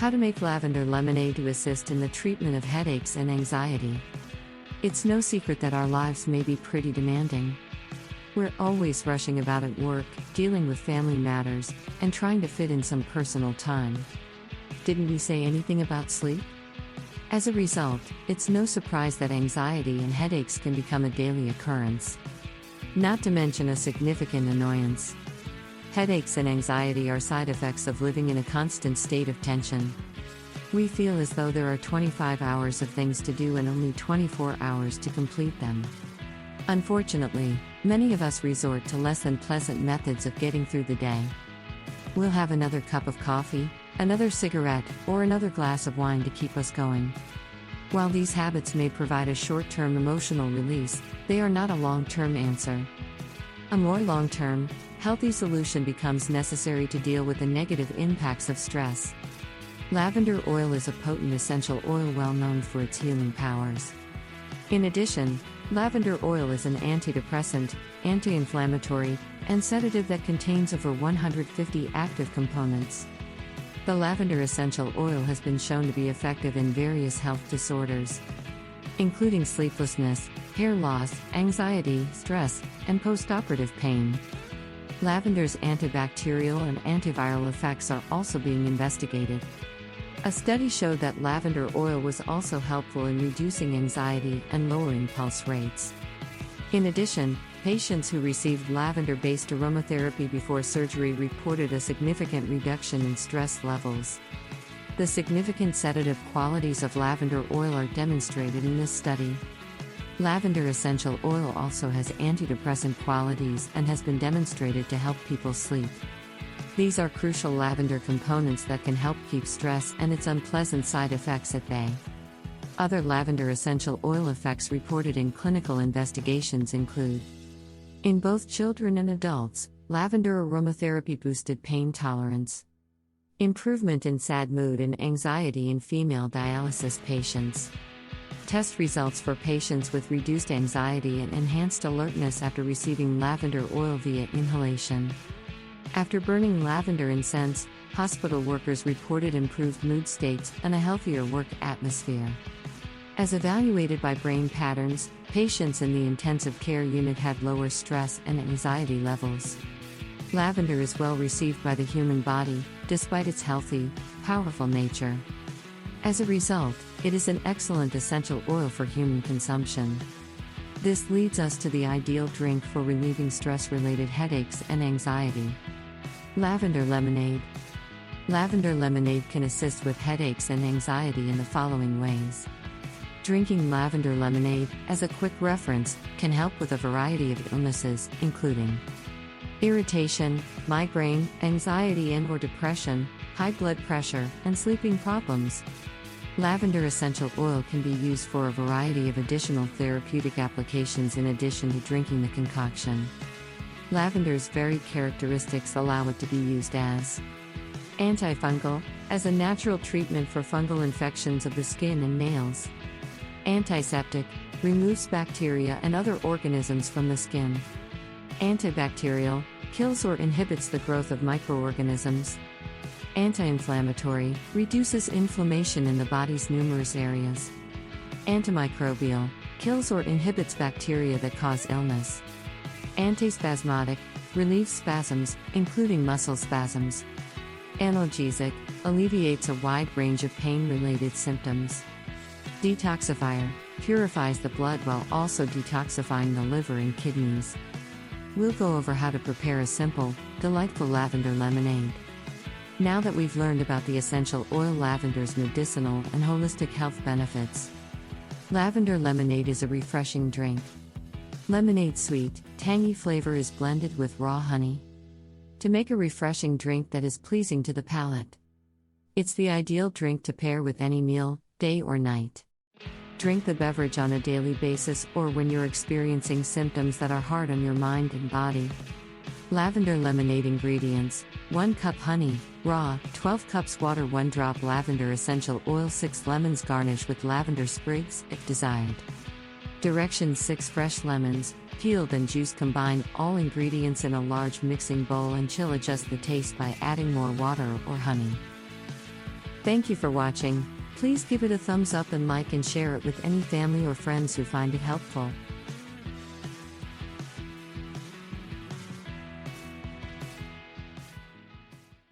How to make lavender lemonade to assist in the treatment of headaches and anxiety. It's no secret that our lives may be pretty demanding. We're always rushing about at work, dealing with family matters, and trying to fit in some personal time. Didn't we say anything about sleep? As a result, it's no surprise that anxiety and headaches can become a daily occurrence. Not to mention a significant annoyance. Headaches and anxiety are side effects of living in a constant state of tension. We feel as though there are 25 hours of things to do and only 24 hours to complete them. Unfortunately, many of us resort to less than pleasant methods of getting through the day. We'll have another cup of coffee, another cigarette, or another glass of wine to keep us going. While these habits may provide a short-term emotional release, they are not a long-term answer. A more long-term, healthy solution becomes necessary to deal with the negative impacts of stress. Lavender oil is a potent essential oil well known for its healing powers. In addition, lavender oil is an antidepressant, anti-inflammatory, and sedative that contains over 150 active components. The lavender essential oil has been shown to be effective in various health disorders, including sleeplessness, hair loss, anxiety, stress, and postoperative pain. Lavender's antibacterial and antiviral effects are also being investigated. A study showed that lavender oil was also helpful in reducing anxiety and lowering pulse rates. In addition, patients who received lavender-based aromatherapy before surgery reported a significant reduction in stress levels. The significant sedative qualities of lavender oil are demonstrated in this study. Lavender essential oil also has antidepressant qualities and has been demonstrated to help people sleep. These are crucial lavender components that can help keep stress and its unpleasant side effects at bay. Other lavender essential oil effects reported in clinical investigations include: in both children and adults, lavender aromatherapy boosted pain tolerance. Improvement in sad mood and anxiety in female dialysis patients. Test results for patients with reduced anxiety and enhanced alertness after receiving lavender oil via inhalation. After burning lavender incense, hospital workers reported improved mood states and a healthier work atmosphere. As evaluated by brain patterns, patients in the intensive care unit had lower stress and anxiety levels. Lavender is well received by the human body, despite its healthy, powerful nature. As a result, it is an excellent essential oil for human consumption. This leads us to the ideal drink for relieving stress-related headaches and anxiety. Lavender lemonade. Lavender lemonade can assist with headaches and anxiety in the following ways. Drinking lavender lemonade, as a quick reference, can help with a variety of illnesses, including irritation, migraine, anxiety and/or depression, high blood pressure, and sleeping problems. Lavender essential oil can be used for a variety of additional therapeutic applications in addition to drinking the concoction. Lavender's varied characteristics allow it to be used as antifungal, as a natural treatment for fungal infections of the skin and nails. Antiseptic, removes bacteria and other organisms from the skin. Antibacterial, kills or inhibits the growth of microorganisms. Anti-inflammatory, reduces inflammation in the body's numerous areas. Antimicrobial, kills or inhibits bacteria that cause illness. Antispasmodic, relieves spasms, including muscle spasms. Analgesic, alleviates a wide range of pain-related symptoms. Detoxifier, purifies the blood while also detoxifying the liver and kidneys. We'll go over how to prepare a simple, delightful lavender lemonade. Now that we've learned about the essential oil lavender's medicinal and holistic health benefits, lavender lemonade is a refreshing drink. Lemonade's sweet, tangy flavor is blended with raw honey to make a refreshing drink that is pleasing to the palate. It's the ideal drink to pair with any meal, day or night. Drink the beverage on a daily basis or when you're experiencing symptoms that are hard on your mind and body. Lavender lemonade ingredients: 1 cup honey, raw, 12 cups water, 1 drop lavender essential oil, 6 lemons, garnish with lavender sprigs if desired. Directions: 6 fresh lemons, peeled and juiced. Combine all ingredients in a large mixing bowl and chill. Adjust the taste by adding more water or honey. Thank you for watching. Please give it a thumbs up and like and share it with any family or friends who find it helpful.